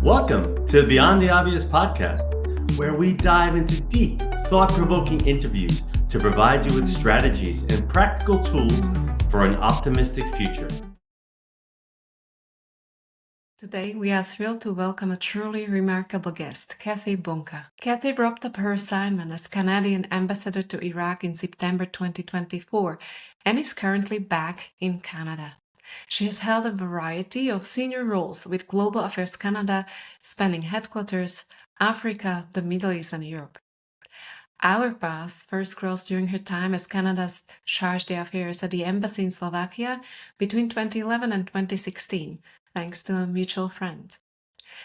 Welcome to the Beyond the Obvious podcast, where we dive into deep, thought-provoking interviews to provide you with strategies and practical tools for an optimistic future. Today, we are thrilled to welcome a truly remarkable guest, Kathy Bunka. Kathy wrapped up her assignment as Canadian Ambassador to Iraq in September 2024 and is currently back in Canada. She has held a variety of senior roles with Global Affairs Canada, spanning headquarters, Africa, the Middle East, and Europe. Our paths first crossed during her time as Canada's charge d'affaires at the Embassy in Slovakia between 2011 and 2016, thanks to a mutual friend.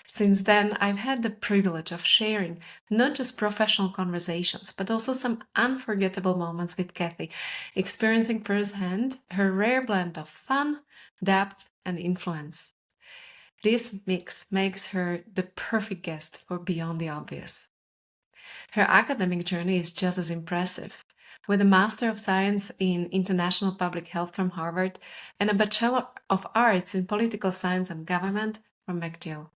Since then, I've had the privilege of sharing not just professional conversations, but also some unforgettable moments with Kathy, experiencing firsthand her rare blend of fun, depth, and influence. This mix makes her the perfect guest for Beyond the Obvious. Her academic journey is just as impressive, with a Master of Science in International Public Health from Harvard and a Bachelor of Arts in Political Science and Government from McGill.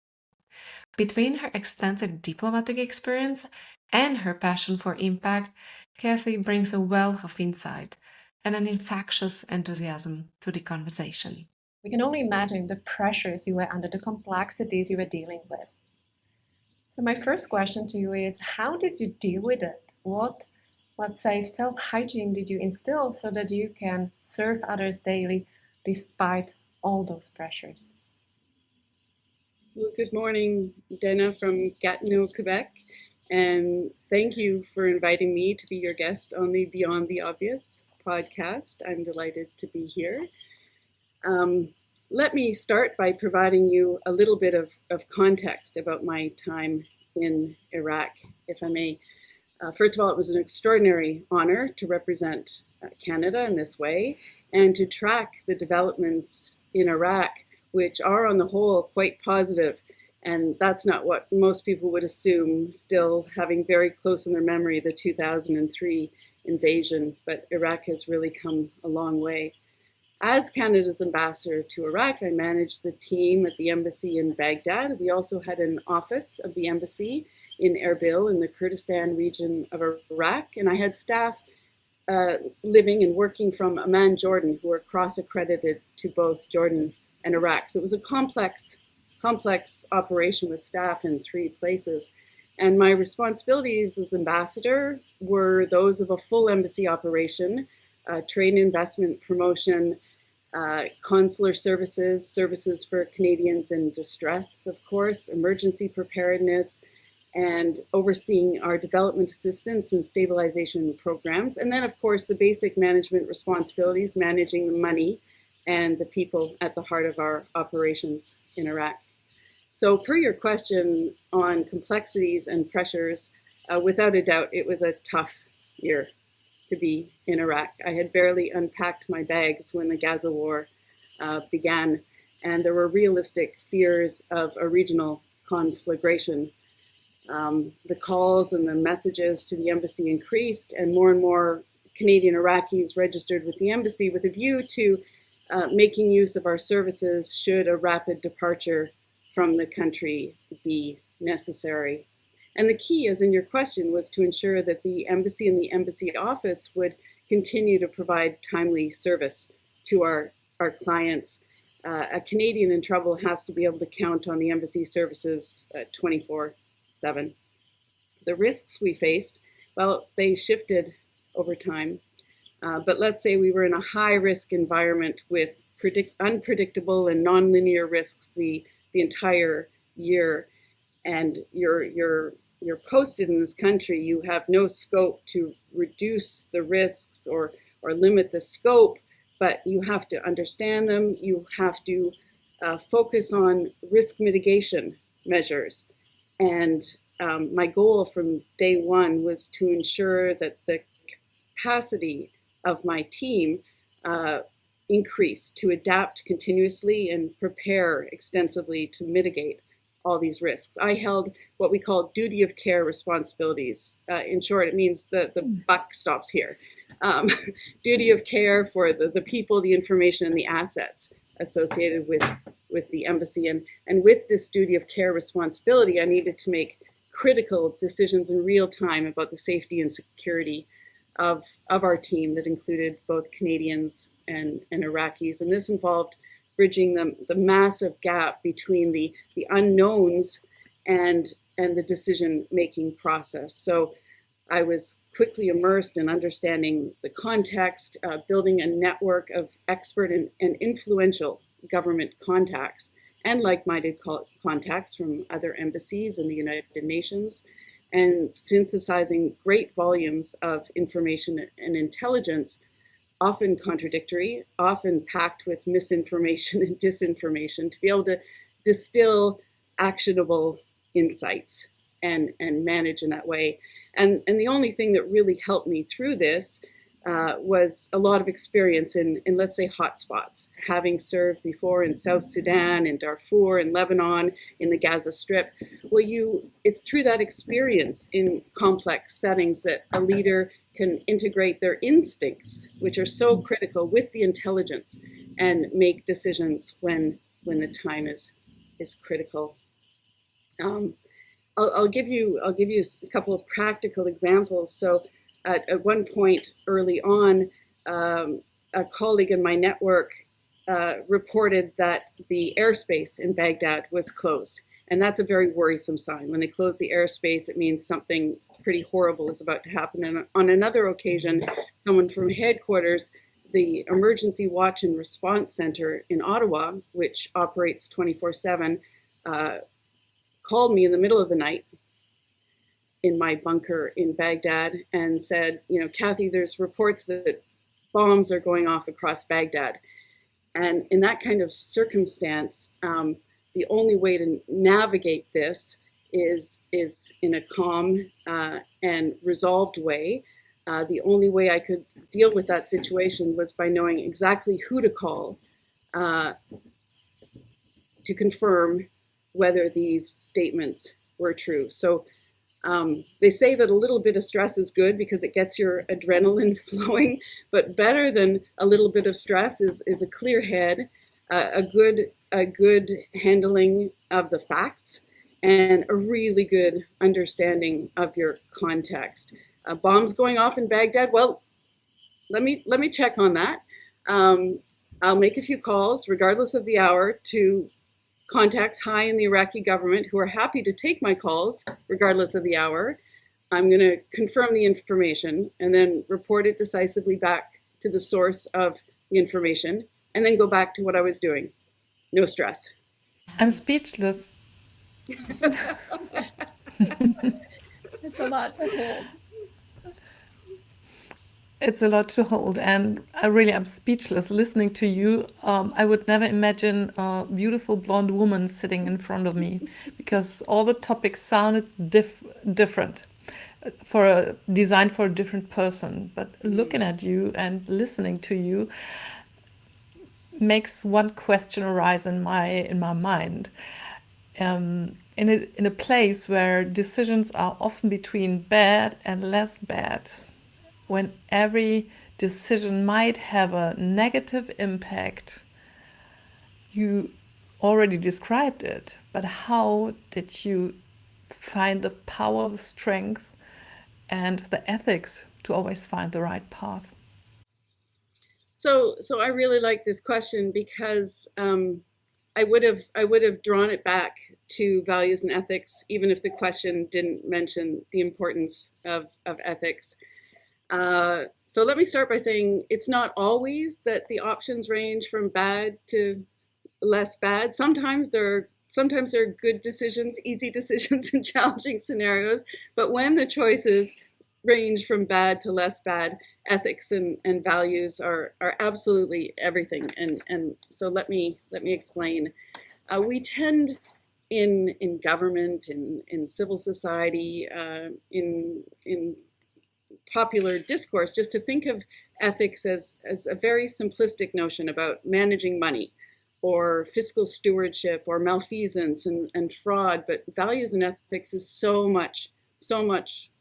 Between her extensive diplomatic experience and her passion for impact, Kathy brings a wealth of insight and an infectious enthusiasm to the conversation. We can only imagine the pressures you were under, the complexities you were dealing with. So my first question to you is, how did you deal with it? What, let's say, self-hygiene did you instill so that you can serve others daily despite all those pressures? Well, good morning, Dana from Gatineau, Quebec, and thank you for inviting me to be your guest on the Beyond the Obvious podcast. I'm delighted to be here. Let me start by providing you a little bit of context about my time in Iraq, if I may. First of all, it was an extraordinary honor to represent Canada in this way and to track the developments in Iraq, which are on the whole quite positive. And that's not what most people would assume, still having very close in their memory the 2003 invasion. But Iraq has really come a long way. As Canada's ambassador to Iraq, I managed the team at the embassy in Baghdad. We also had an office of the embassy in Erbil in the Kurdistan region of Iraq. And I had staff living and working from Amman, Jordan, who are cross-accredited to both Jordan and Iraq. So it was a complex operation with staff in 3 places. And my responsibilities as ambassador were those of a full embassy operation, trade and investment promotion, consular services, services for Canadians in distress, of course, emergency preparedness, and overseeing our development assistance and stabilization programs. And then, of course, the basic management responsibilities, managing the money and the people at the heart of our operations in Iraq. So per your question on complexities and pressures, without a doubt, it was a tough year to be in Iraq. I had barely unpacked my bags when the Gaza war began, and there were realistic fears of a regional conflagration. The calls and the messages to the embassy increased, and more Canadian Iraqis registered with the embassy with a view to making use of our services should a rapid departure from the country be necessary. And the key, as in your question, was to ensure that the embassy and the embassy office would continue to provide timely service to our clients. A Canadian in trouble has to be able to count on the embassy services 24/7. The risks we faced, well, they shifted over time. But let's say we were in a high-risk environment with unpredictable and nonlinear risks the entire year, and you're posted in this country. You have no scope to reduce the risks or limit the scope, but you have to understand them. You have to focus on risk mitigation measures. And my goal from day one was to ensure that the capacity of my team increased to adapt continuously and prepare extensively to mitigate all these risks. I held what we call duty of care responsibilities. In short, it means the buck stops here. Duty of care for the people, the information, and the assets associated with with the embassy. And with this duty of care responsibility, I needed to make critical decisions in real time about the safety and security of our team that included both Canadians and Iraqis. And this involved bridging the massive gap between the unknowns and the decision-making process. So I was quickly immersed in understanding the context, building a network of expert and influential government contacts and like-minded contacts from other embassies in the United Nations, and synthesizing great volumes of information and intelligence, often contradictory, often packed with misinformation and disinformation, to be able to distill actionable insights and manage in that way. And the only thing that really helped me through this was a lot of experience in, let's say, hotspots, having served before in South Sudan, in Darfur, in Lebanon, in the Gaza Strip. Well, it's through that experience in complex settings that a leader can integrate their instincts, which are so critical, with the intelligence and make decisions when the time is critical. I'll give you a couple of practical examples. So at one point early on, a colleague in my network reported that the airspace in Baghdad was closed. And that's a very worrisome sign. When they close the airspace, it means something pretty horrible is about to happen. And on another occasion, someone from headquarters, the Emergency Watch and Response Center in Ottawa, which operates 24/7, called me in the middle of the night in my bunker in Baghdad and said, Kathy, there's reports that bombs are going off across Baghdad. And in that kind of circumstance, the only way to navigate this is in a calm and resolved way. The only way I could deal with that situation was by knowing exactly who to call to confirm whether these statements were true. So they say that a little bit of stress is good because it gets your adrenaline flowing, but better than a little bit of stress is a clear head, a good handling of the facts, and a really good understanding of your context. Bombs going off in Baghdad, well, let me check on that. I'll make a few calls, regardless of the hour, to contacts high in the Iraqi government who are happy to take my calls, regardless of the hour. I'm going to confirm the information and then report it decisively back to the source of the information, and then go back to what I was doing. No stress. I'm speechless. It's a lot to hold. It's a lot to hold, and I'm speechless listening to you. I would never imagine a beautiful blonde woman sitting in front of me, because all the topics sounded different, designed for a different person. But looking at you and listening to you makes one question arise in my mind. In a place where decisions are often between bad and less bad, when every decision might have a negative impact, you already described it, but how did you find the power, the strength, and the ethics to always find the right path? So I really like this question because I would have drawn it back to values and ethics, even if the question didn't mention the importance of ethics. So let me start by saying it's not always that the options range from bad to less bad. Sometimes there are good decisions, easy decisions in challenging scenarios, but when the choices range from bad to less bad, ethics and values are absolutely everything. And so let me explain. We tend in government, in civil society, in popular discourse, just to think of ethics as a very simplistic notion about managing money or fiscal stewardship or malfeasance and fraud. But values and ethics is so much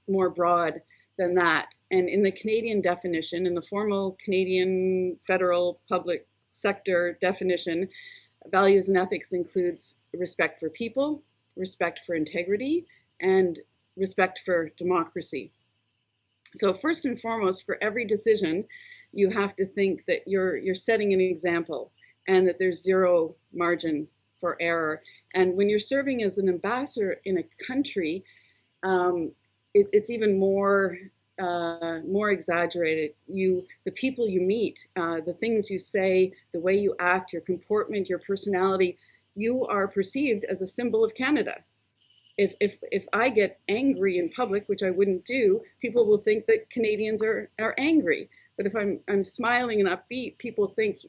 more broad than that. And in the Canadian definition, in the formal Canadian federal public sector definition, Values and ethics includes respect for people, respect for integrity, and respect for democracy. So first and foremost, for every decision, you have to think that you're setting an example and that there's zero margin for error. And when you're serving as an ambassador in a country, it's even more exaggerated. The people you meet, the things you say, the way you act, your comportment, your personality, you are perceived as a symbol of Canada. If I get angry in public, which I wouldn't do, people will think that Canadians are angry. But if I'm smiling and upbeat, people think,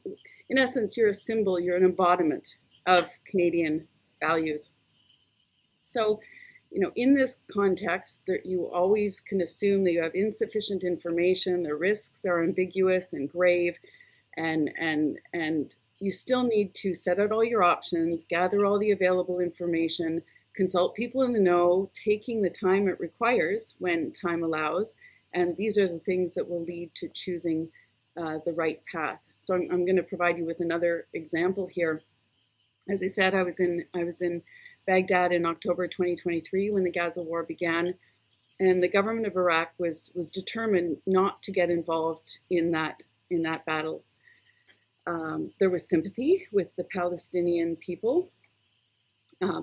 in essence, you're a symbol, you're an embodiment of Canadian values. So, in this context, that you always can assume that you have insufficient information, the risks are ambiguous and grave, and you still need to set out all your options, gather all the available information, consult people in the know, taking the time it requires when time allows, and these are the things that will lead to choosing the right path. So I'm going to provide you with another example here. As I said, I was in Baghdad in October 2023 when the Gaza war began, and the government of Iraq was determined not to get involved in that battle. There was sympathy with the Palestinian people,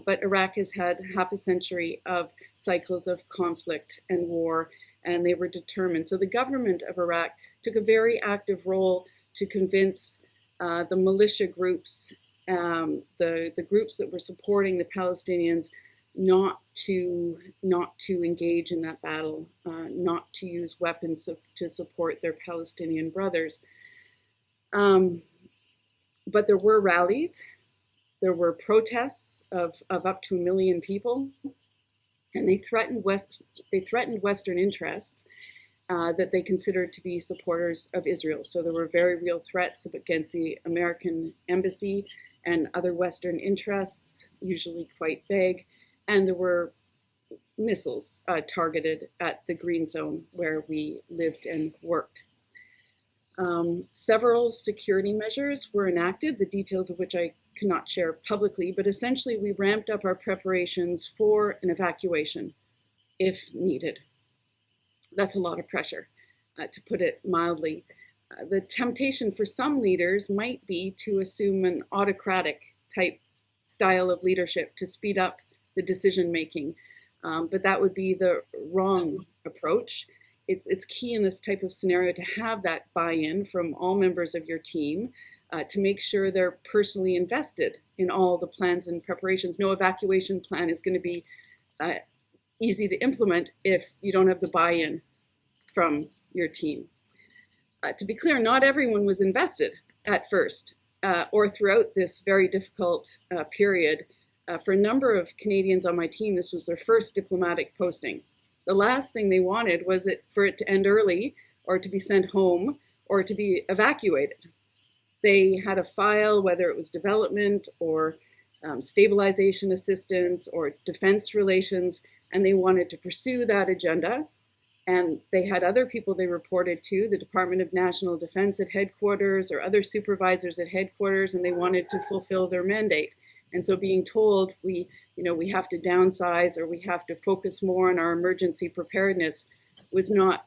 but Iraq has had half a century of cycles of conflict and war, and they were determined. So the government of Iraq took a very active role to convince the militia groups, the groups that were supporting the Palestinians, not to engage in that battle, not to use weapons to support their Palestinian brothers. But there were rallies. There were protests of up to 1 million people, and they threatened Western interests that they considered to be supporters of Israel. So there were very real threats against the American embassy and other Western interests, usually quite vague, and there were missiles targeted at the green zone where we lived and worked. Several security measures were enacted, the details of which I cannot share publicly, but essentially we ramped up our preparations for an evacuation if needed. That's a lot of pressure, to put it mildly. The temptation for some leaders might be to assume an autocratic type style of leadership to speed up the decision making, but that would be the wrong approach. It's key in this type of scenario to have that buy-in from all members of your team, to make sure they're personally invested in all the plans and preparations. No evacuation plan is going to be easy to implement if you don't have the buy-in from your team. To be clear, not everyone was invested at first or throughout this very difficult period. For a number of Canadians on my team, this was their first diplomatic posting. The last thing they wanted was for it to end early, or to be sent home, or to be evacuated. They had a file, whether it was development or stabilization assistance or defense relations, and they wanted to pursue that agenda. And they had other people they reported to, the Department of National Defense at headquarters or other supervisors at headquarters, and they wanted to fulfill their mandate. And so being told we have to downsize or we have to focus more on our emergency preparedness was not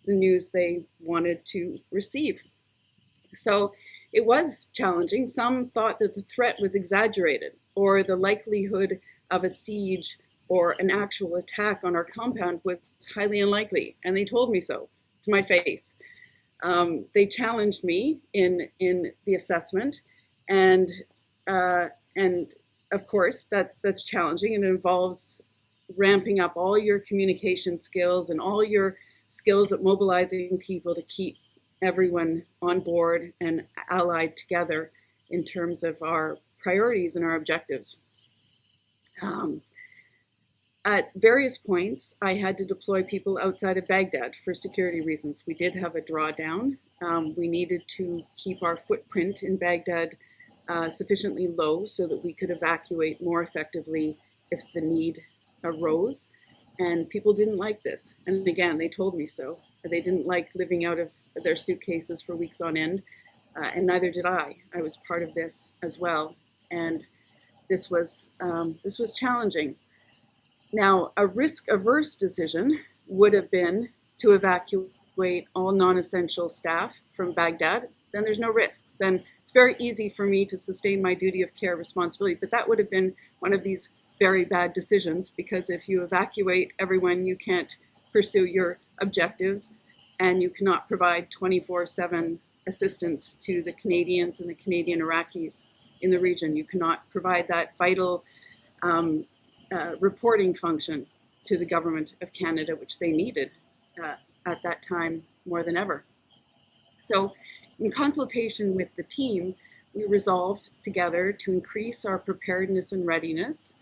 the news they wanted to receive. So it was challenging. Some thought that the threat was exaggerated, or the likelihood of a siege or an actual attack on our compound was highly unlikely. And they told me so to my face. They challenged me in the assessment, and of course that's challenging, and it involves ramping up all your communication skills and all your skills at mobilizing people to keep everyone on board and allied together in terms of our priorities and our objectives. At various points, I had to deploy people outside of Baghdad for security reasons. We did have a drawdown. We needed to keep our footprint in Baghdad sufficiently low so that we could evacuate more effectively if the need arose. And people didn't like this. And again, they told me so. They didn't like living out of their suitcases for weeks on end, and neither did I. I was part of this as well. and this was challenging. Now, a risk-averse decision would have been to evacuate all non-essential staff from Baghdad. Then there's no risks. Then it's very easy for me to sustain my duty of care responsibility. But that would have been one of these very bad decisions, because if you evacuate everyone, you can't pursue your objectives, and you cannot provide 24/7 assistance to the Canadians and the Canadian Iraqis in the region. You cannot provide that vital reporting function to the government of Canada, which they needed at that time more than ever. So in consultation with the team, we resolved together to increase our preparedness and readiness,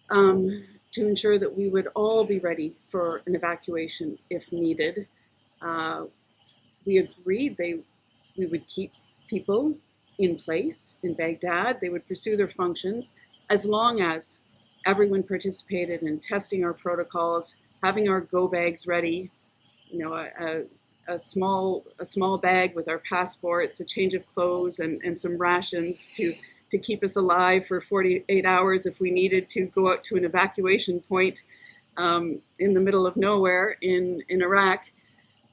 to ensure that we would all be ready for an evacuation if needed. We agreed we would keep people in place in Baghdad. They would pursue their functions as long as everyone participated in testing our protocols, having our go bags ready, a small bag with our passports, a change of clothes, and some rations to keep us alive for 48 hours if we needed to go out to an evacuation point in the middle of nowhere in Iraq.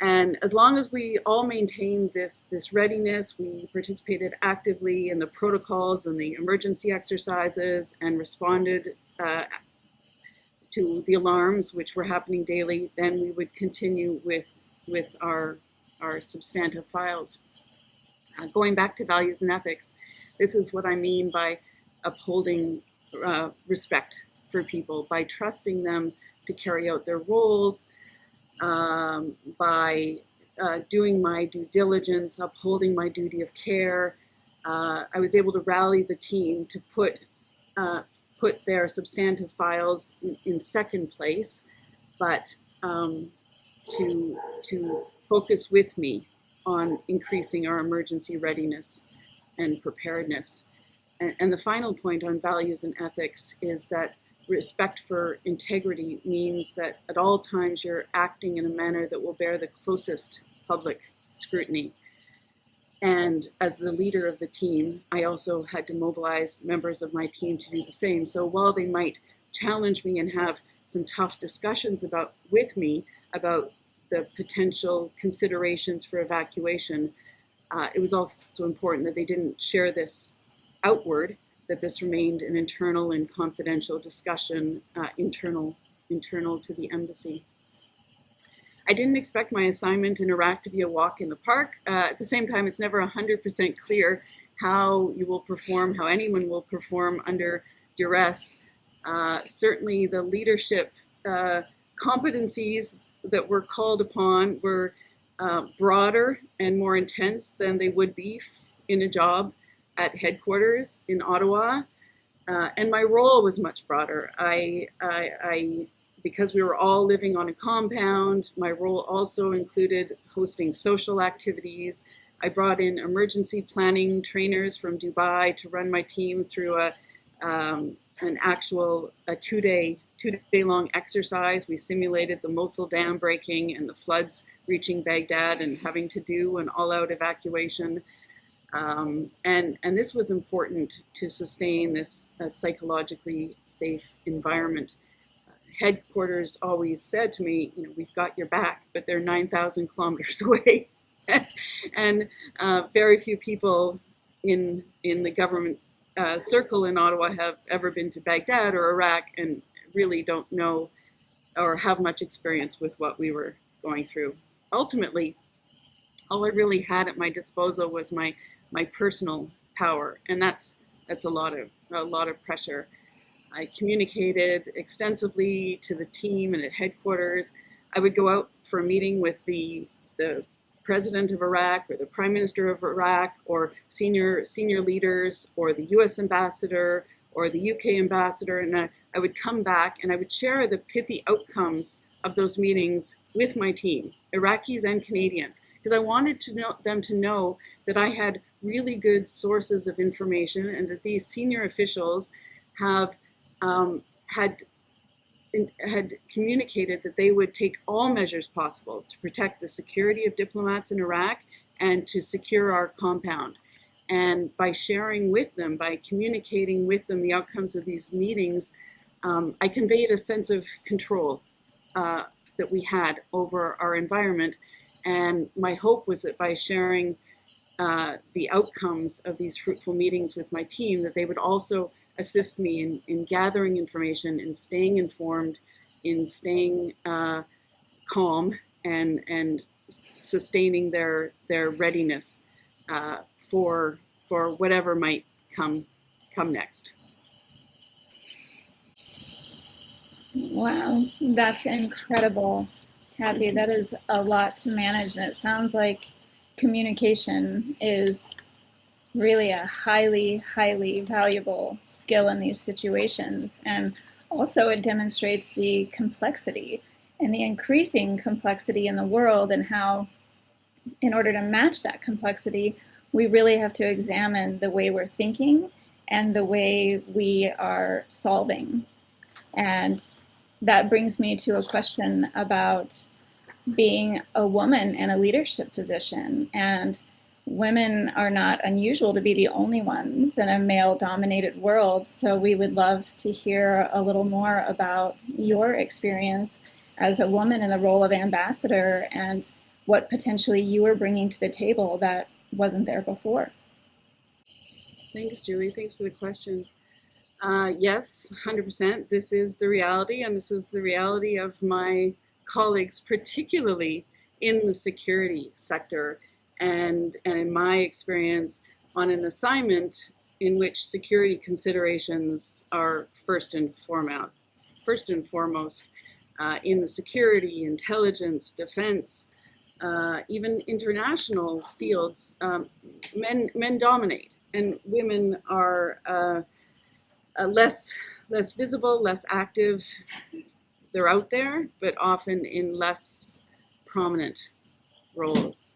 And as long as we all maintained this readiness, we participated actively in the protocols and the emergency exercises and responded to the alarms which were happening daily, then we would continue with our substantive files. Going back to values and ethics, this is what I mean by upholding respect for people, by trusting them to carry out their roles, by doing my due diligence, upholding my duty of care. I was able to rally the team to put their substantive files in second place, but to focus with me on increasing our emergency readiness and preparedness. And the final point on values and ethics is that respect for integrity means that at all times you're acting in a manner that will bear the closest public scrutiny. And as the leader of the team, I also had to mobilize members of my team to do the same. So while they might challenge me and have some tough discussions with me about the potential considerations for evacuation, it was also important that they didn't share this outward, that this remained an internal and confidential discussion, internal to the embassy. I didn't expect my assignment in Iraq to be a walk in the park. At the same time, it's never 100% clear how you will perform, how anyone will perform under duress. Certainly the leadership competencies that were called upon were broader and more intense than they would be in a job at headquarters in Ottawa. And my role was much broader. Because we were all living on a compound, my role also included hosting social activities. I brought in emergency planning trainers from Dubai to run my team through an actual two-day long exercise. We simulated the Mosul Dam breaking and the floods reaching Baghdad and having to do an all-out evacuation. And this was important to sustain this psychologically safe environment. Headquarters always said to me, we've got your back, but they're 9,000 kilometers away. And very few people in the government circle in Ottawa have ever been to Baghdad or Iraq and really don't know or have much experience with what we were going through. Ultimately, all I really had at my disposal was my personal power, and that's a lot of pressure. I communicated extensively to the team and at headquarters. I would go out for a meeting with the president of Iraq or the prime minister of Iraq or senior leaders or the US ambassador or the UK ambassador, and I would come back and I would share the pithy outcomes of those meetings with my team, Iraqis and Canadians, because I wanted them to know that I had really good sources of information and that these senior officials have had communicated that they would take all measures possible to protect the security of diplomats in Iraq and to secure our compound. And by sharing with them, by communicating with them the outcomes of these meetings, I conveyed a sense of control that we had over our environment. And my hope was that by sharing the outcomes of these fruitful meetings with my team, that they would also assist me in gathering information, in staying informed, in staying calm, and sustaining their readiness for whatever might come next. Wow, that's incredible, Kathy. That is a lot to manage, and it sounds like communication is really a highly, highly valuable skill in these situations. And also it demonstrates the complexity and the increasing complexity in the world, and how, in order to match that complexity, we really have to examine the way we're thinking and the way we are solving. And that brings me to a question about being a woman in a leadership position. And women are not unusual to be the only ones in a male-dominated world. So we would love to hear a little more about your experience as a woman in the role of ambassador, and what potentially you were bringing to the table that wasn't there before. Thanks, Julie. Thanks for the question. Yes, 100%. This is the reality, and this is the reality of my colleagues, particularly in the security sector, and in my experience on an assignment in which security considerations are first and foremost in the security, intelligence, defense, even international fields. Men dominate, and women are less visible, less active. They're out there, but often in less prominent roles.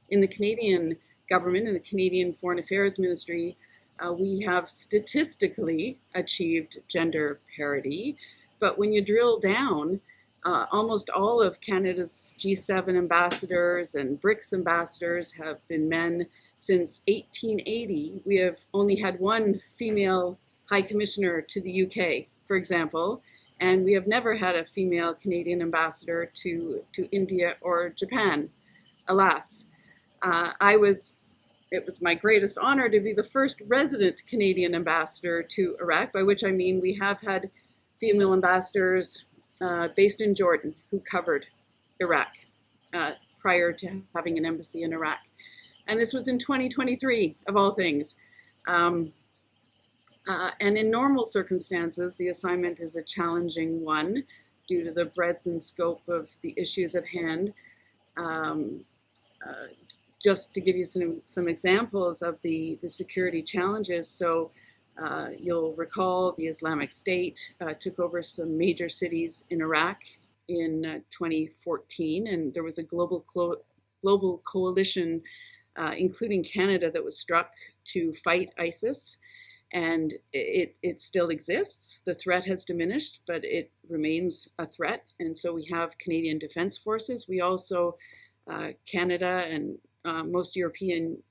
In the Canadian government, in the Canadian Foreign Affairs Ministry, we have statistically achieved gender parity, but when you drill down, almost all of Canada's G7 ambassadors and BRICS ambassadors have been men. Since 1880, we have only had one female High Commissioner to the UK, for example, and we have never had a female Canadian ambassador to India or Japan, alas. It was my greatest honor to be the first resident Canadian ambassador to Iraq, by which I mean we have had female ambassadors based in Jordan who covered Iraq prior to having an embassy in Iraq. And this was in 2023, of all things. And in normal circumstances, the assignment is a challenging one due to the breadth and scope of the issues at hand. Just to give you some examples of the security challenges. So you'll recall the Islamic State took over some major cities in Iraq in 2014, and there was a global coalition, including Canada, that was struck to fight ISIS. And it still exists. The threat has diminished, but it remains a threat. And so we have Canadian Defence Forces. We also, Canada and most European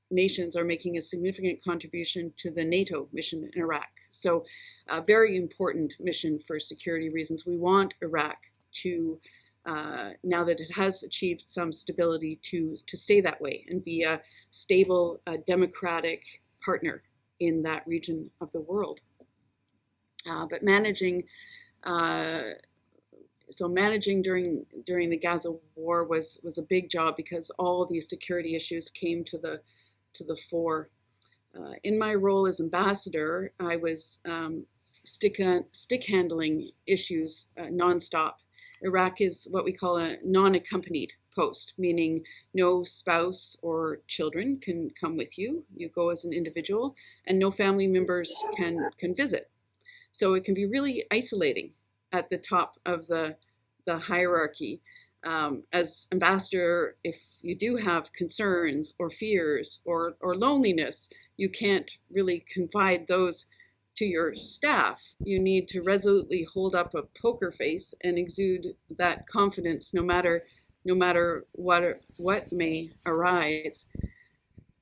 nations are making a significant contribution to the NATO mission in Iraq. So a very important mission for security reasons. We want Iraq to, now that it has achieved some stability, to stay that way and be a stable, democratic partner in that region of the world. But managing during the Gaza war was a big job, because all these security issues came to the fore. In my role as ambassador, I was stick handling issues nonstop. Iraq is what we call a non-accompanied post, meaning no spouse or children can come with you. You go as an individual, and no family members can visit. So it can be really isolating at the top of the hierarchy. As ambassador, if you do have concerns or fears or loneliness, you can't really confide those to your staff. You need to resolutely hold up a poker face and exude that confidence, no matter what may arise.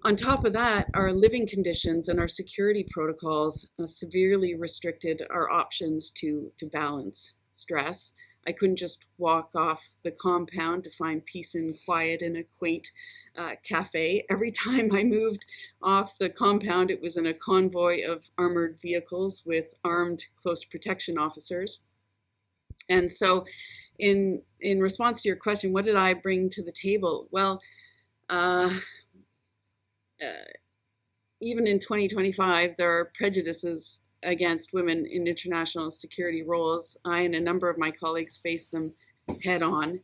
On top of that, our living conditions and our security protocols severely restricted our options to balance stress. I couldn't just walk off the compound to find peace and quiet in a quaint cafe. Every time I moved off the compound, it was in a convoy of armored vehicles with armed close protection officers. And so in response to your question, what did I bring to the table? Well, even in 2025, there are prejudices against women in international security roles. I and a number of my colleagues face them head on.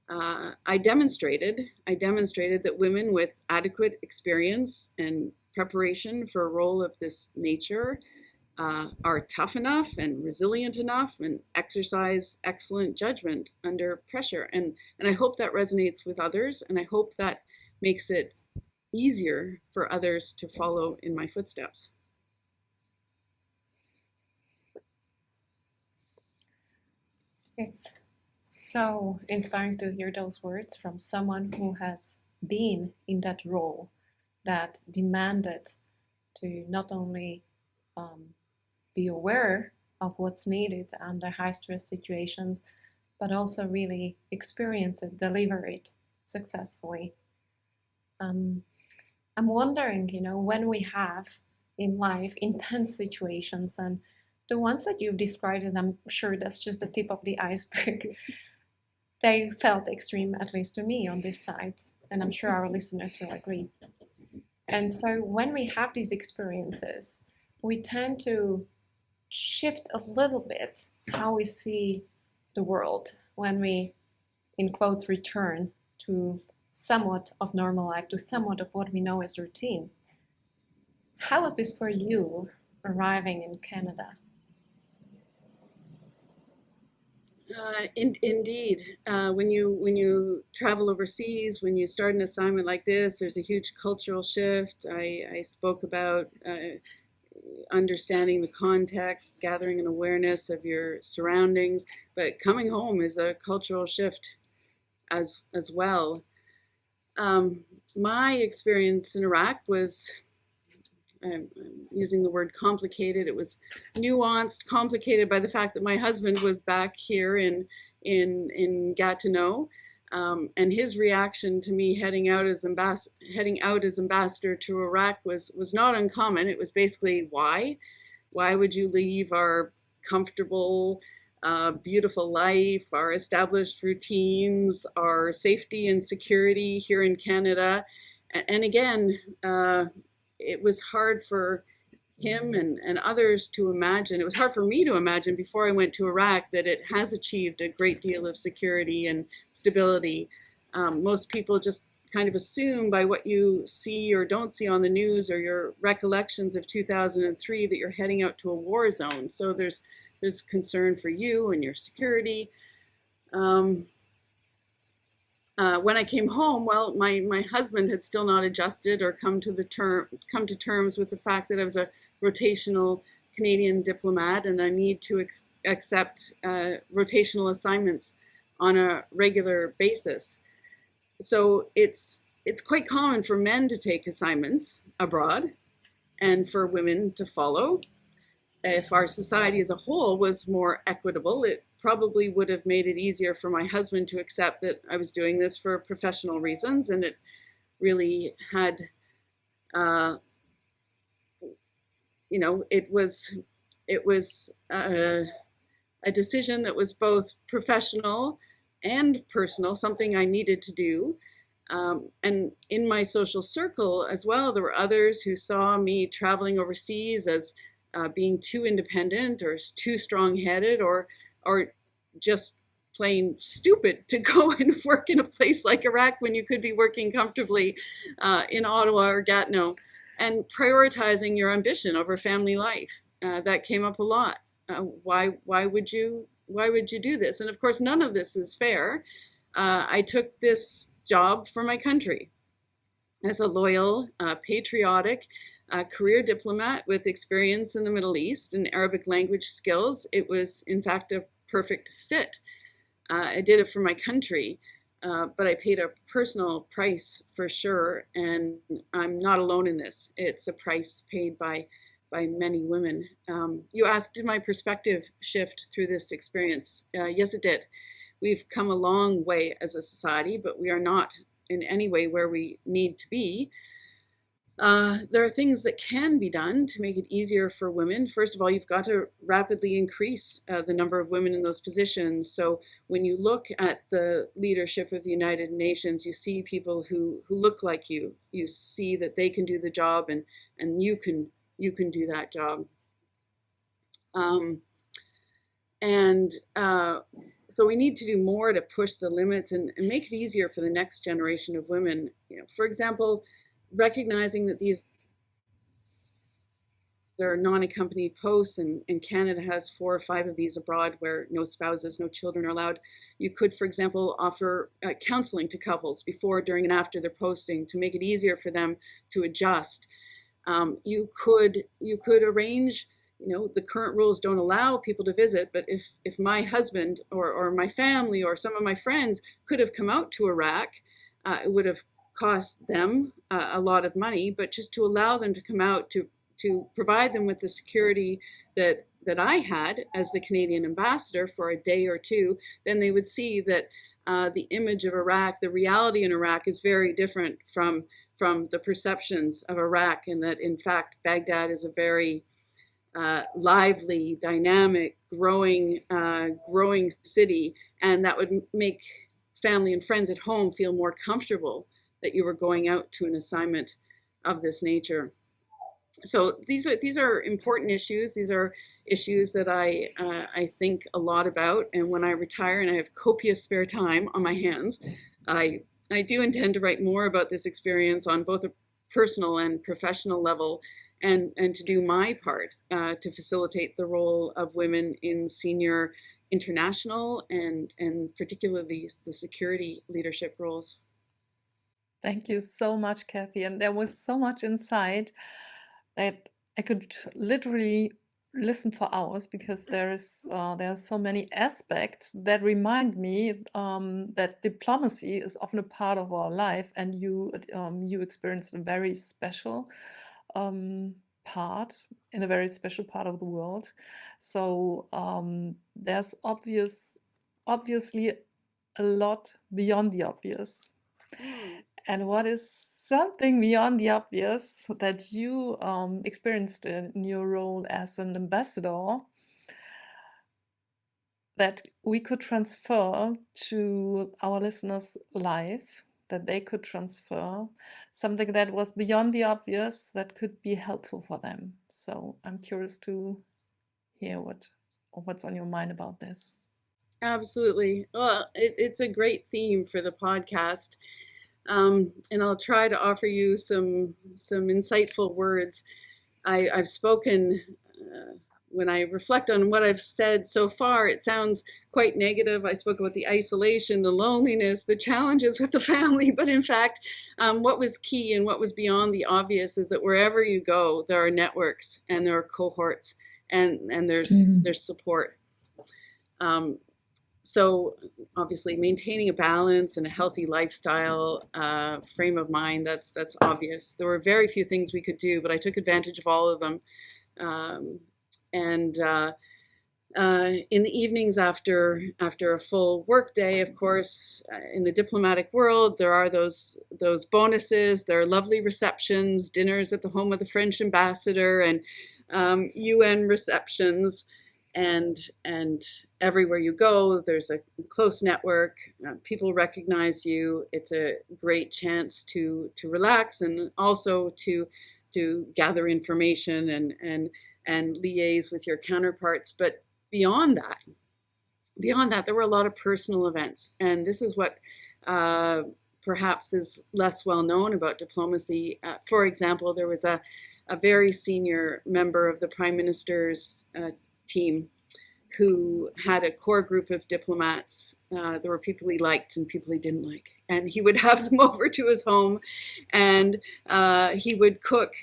I demonstrated that women with adequate experience and preparation for a role of this nature are tough enough and resilient enough and exercise excellent judgment under pressure. And I hope that resonates with others, and I hope that makes it easier for others to follow in my footsteps. It's so inspiring to hear those words from someone who has been in that role that demanded to not only be aware of what's needed under high stress situations, but also really experience it, deliver it successfully. I'm wondering, when we have in life intense situations, and the ones that you've described, and I'm sure that's just the tip of the iceberg, they felt extreme, at least to me on this side, and I'm sure our listeners will agree. And so when we have these experiences, we tend to shift a little bit how we see the world when we, in quotes, return to somewhat of normal life, to somewhat of what we know as routine. How was this for you arriving in Canada? Indeed, when you travel overseas, when you start an assignment like this, there's a huge cultural shift. I spoke about understanding the context, gathering an awareness of your surroundings, but coming home is a cultural shift as well. My experience in Iraq was, I'm using the word complicated. It was nuanced, complicated by the fact that my husband was back here in Gatineau, and his reaction to me heading out as ambassador to Iraq was not uncommon. It was basically, why would you leave our comfortable, beautiful life, our established routines, our safety and security here in Canada? And again, it was hard for him and others to imagine. It was hard for me to imagine before I went to Iraq that it has achieved a great deal of security and stability. Most people just kind of assume by what you see or don't see on the news or your recollections of 2003 that you're heading out to a war zone. So there's concern for you and your security. When I came home, well, my husband had still not adjusted or come to terms with the fact that I was a rotational Canadian diplomat, and I need to accept rotational assignments on a regular basis. So it's quite common for men to take assignments abroad and for women to follow. If our society as a whole was more equitable, it probably would have made it easier for my husband to accept that I was doing this for professional reasons, and it really had, it was a decision that was both professional and personal, something I needed to do. And in my social circle as well, there were others who saw me traveling overseas as being too independent or too strong-headed or just plain stupid to go and work in a place like Iraq when you could be working comfortably in Ottawa or Gatineau, and prioritizing your ambition over family life. That came up a lot. Why would you do this? And of course, none of this is fair. I took this job for my country as a loyal, patriotic, career diplomat with experience in the Middle East and Arabic language skills. It was, in fact, a perfect fit. I did it for my country. but I paid a personal price for sure, and I'm not alone in this. It's a price paid by many women. You asked, did my perspective shift through this experience? Yes, it did. We've come a long way as a society, but we are not in any way where we need to be. There are things that can be done to make it easier for women. First of all, you've got to rapidly increase the number of women in those positions. So when you look at the leadership of the United Nations, you see people who look like you. You see that they can do the job, and you can do that job. So we need to do more to push the limits and make it easier for the next generation of women. For example, recognizing that these are non-accompanied posts, and Canada has 4 or 5 of these abroad where no spouses, no children are allowed. You could, for example, offer counseling to couples before, during, and after their posting to make it easier for them to adjust. You could arrange, the current rules don't allow people to visit, but if my husband or my family or some of my friends could have come out to Iraq, it would have cost them a lot of money, but just to allow them to come out, to provide them with the security that I had as the Canadian ambassador for a day or two, then they would see that the image of Iraq, the reality in Iraq, is very different from the perceptions of Iraq, and that in fact Baghdad is a very lively, dynamic, growing city, and that would make family and friends at home feel more comfortable that you were going out to an assignment of this nature. So these are important issues. These are issues that I think a lot about, and when I retire and I have copious spare time on my hands, I do intend to write more about this experience on both a personal and professional level, and to do my part to facilitate the role of women in senior international and particularly the security leadership roles. Thank you so much, Kathy. And there was so much inside that I could literally listen for hours, because there are so many aspects that remind me that diplomacy is often a part of our life, and you experienced a very special part in a very special part of the world. So there's obviously a lot beyond the obvious. And what is something beyond the obvious that you experienced in your role as an ambassador that we could transfer to our listeners live, that they could transfer something that was beyond the obvious that could be helpful for them? So I'm curious to hear what's on your mind about this. Absolutely. Well, it's a great theme for the podcast. And I'll try to offer you some insightful words. I've spoken, when I reflect on what I've said so far, it sounds quite negative. I spoke about the isolation, the loneliness, the challenges with the family. But in fact, what was key and what was beyond the obvious is that wherever you go, there are networks and there are cohorts and there's support. So obviously maintaining a balance and a healthy lifestyle frame of mind, that's obvious. There were very few things we could do, but I took advantage of all of them. In the evenings after a full work day, of course, in the diplomatic world, there are those bonuses. There are lovely receptions, dinners at the home of the French ambassador, and UN receptions. And everywhere you go, there's a close network. People recognize you. It's a great chance to relax and also to gather information and liaise with your counterparts. But beyond that, there were a lot of personal events, and this is what perhaps is less well known about diplomacy. For example, there was a very senior member of the Prime Minister's team who had a core group of diplomats. There were people he liked and people he didn't like. And he would have them over to his home, and he would cook.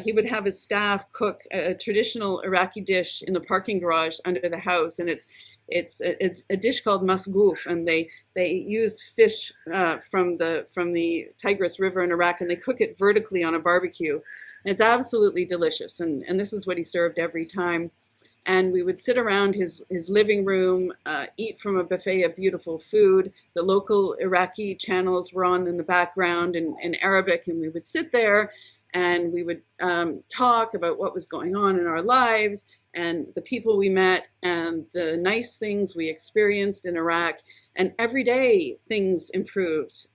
He would have his staff cook a traditional Iraqi dish in the parking garage under the house. And It's a dish called masgouf, and they use fish from the Tigris River in Iraq, and they cook it vertically on a barbecue. And it's absolutely delicious, and this is what he served every time. And we would sit around his living room, eat from a buffet of beautiful food. The local Iraqi channels were on in the background in Arabic, and we would sit there and we would talk about what was going on in our lives and the people we met and the nice things we experienced in Iraq. And every day things improved.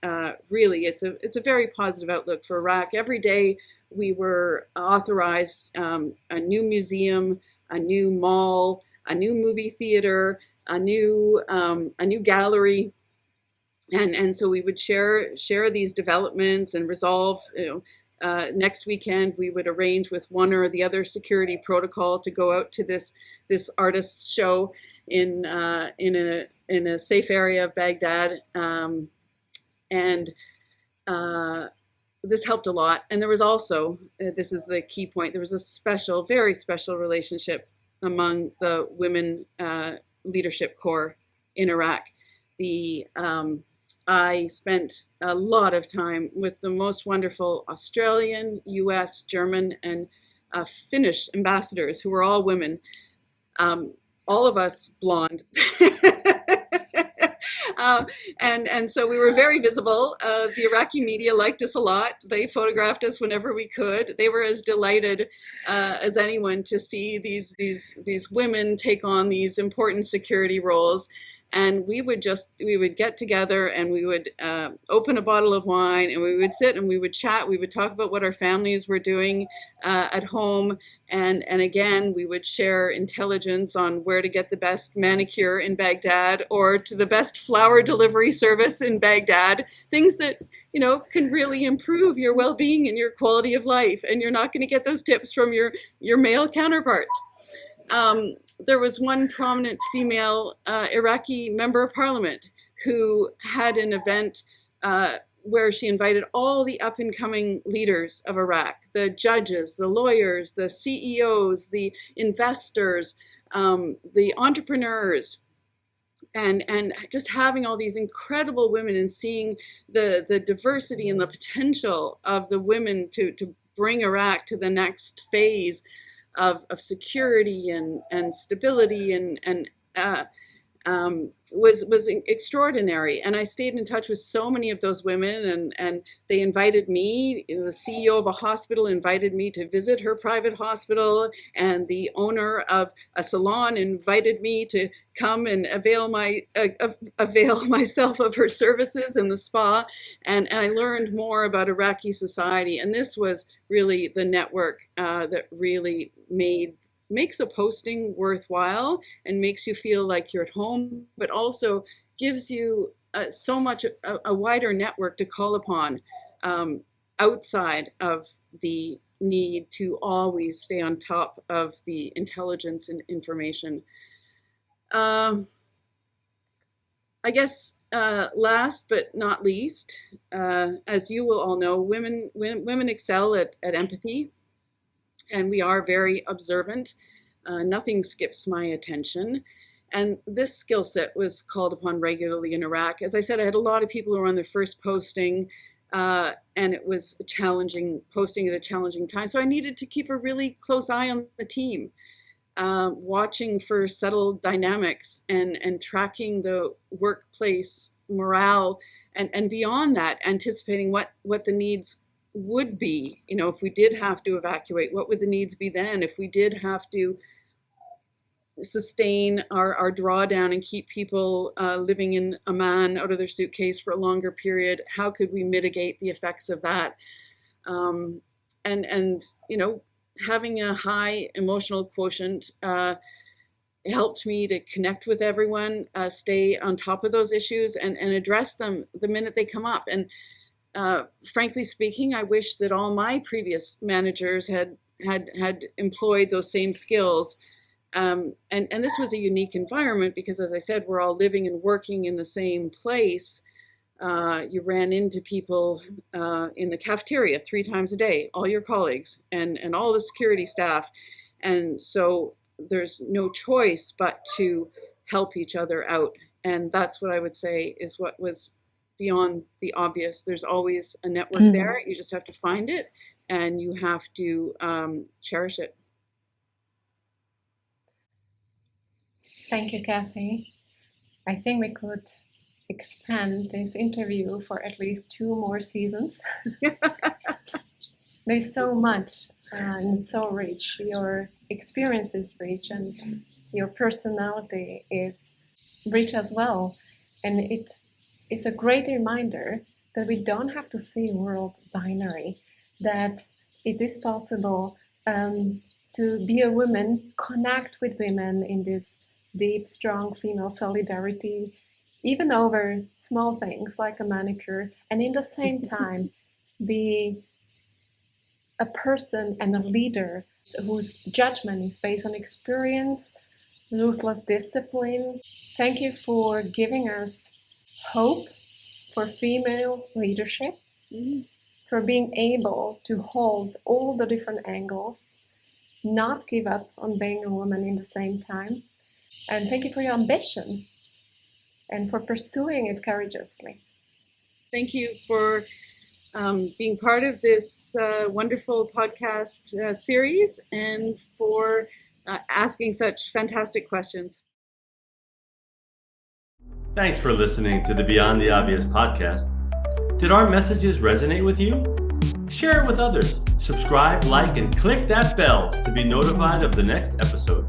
Really, it's a very positive outlook for Iraq. Every day we were authorized a new museum, a new mall, a new movie theater, a new gallery, and so we would share these developments and resolve. Next weekend we would arrange with one or the other security protocol to go out to this artist's show in a safe area of Baghdad, and this helped a lot. And there was also, this is the key point, there was a very special relationship among the women leadership corps in Iraq. I spent a lot of time with the most wonderful Australian, US, German, and Finnish ambassadors who were all women, all of us blonde. And so we were very visible. The Iraqi media liked us a lot. They photographed us whenever we could. They were as delighted as anyone to see these women take on these important security roles. And we would get together and we would open a bottle of wine and we would sit and we would chat. We would talk about what our families were doing at home. And again, we would share intelligence on where to get the best manicure in Baghdad or to the best flower delivery service in Baghdad, things that, can really improve your well-being and your quality of life. And you're not going to get those tips from your male counterparts. There was one prominent female Iraqi member of parliament who had an event where she invited all the up-and-coming leaders of Iraq, the judges, the lawyers, the CEOs, the investors, the entrepreneurs, and just having all these incredible women and seeing the diversity and the potential of the women to bring Iraq to the next phase of security and stability and was extraordinary. And I stayed in touch with so many of those women, and they invited me. The CEO of a hospital invited me to visit her private hospital, and the owner of a salon invited me to come and avail myself of her services in the spa. And I learned more about Iraqi society. And this was really the network that really makes a posting worthwhile and makes you feel like you're at home, but also gives you so much a wider network to call upon outside of the need to always stay on top of the intelligence and information. I guess last but not least, as you will all know, women excel at empathy. And we are very observant. Nothing skips my attention. And this skill set was called upon regularly in Iraq. As I said, I had a lot of people who were on their first posting, and it was a challenging posting at a challenging time. So I needed to keep a really close eye on the team, watching for subtle dynamics and tracking the workplace morale, and beyond that, anticipating what the needs would be. If we did have to evacuate, what would the needs be then? If we did have to sustain our drawdown and keep people living in Amman out of their suitcase for a longer period, how could we mitigate the effects of that? And having a high emotional quotient helped me to connect with everyone, stay on top of those issues, and address them the minute they come up. And frankly speaking, I wish that all my previous managers had employed those same skills. And this was a unique environment because, as I said, we're all living and working in the same place. You ran into people in the cafeteria 3 times a day, all your colleagues and all the security staff. And so there's no choice but to help each other out. And that's what I would say is what was beyond the obvious. There's always a network there. You just have to find it, and you have to cherish it. Thank you, Kathy. I think we could expand this interview for at least 2 more seasons. There's so much and so rich. Your experience is rich, and your personality is rich as well. And it is a great reminder that we don't have to see world binary, that it is possible to be a woman, connect with women in this deep, strong female solidarity, even over small things like a manicure, and in the same time be a person and a leader whose judgment is based on experience, ruthless discipline. Thank you for giving us hope for female leadership, for being able to hold all the different angles, not give up on being a woman in the same time. And thank you for your ambition and for pursuing it courageously. Thank you for being part of this wonderful podcast series, and for asking such fantastic questions. Thanks for listening to the Beyond the Obvious podcast. Did our messages resonate with you? Share it with others. Subscribe, like, and click that bell to be notified of the next episode.